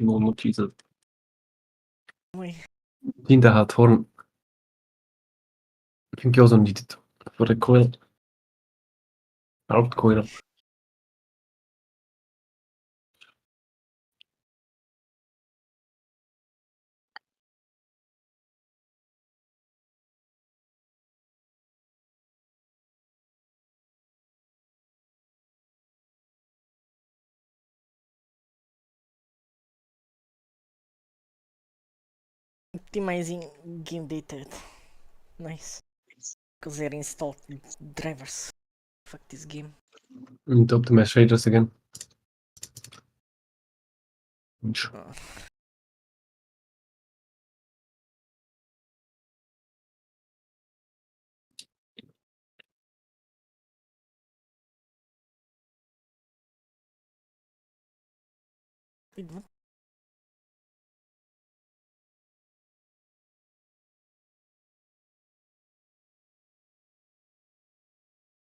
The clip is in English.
någon notiser. Oj. Hinterher torn. Anche io sono di tutto. Vorrei coil. Out coil. Optimizing game data. Nice. Because they installed drivers. Fuck this game. Need to optimize shaders again. Uh, Wait, what?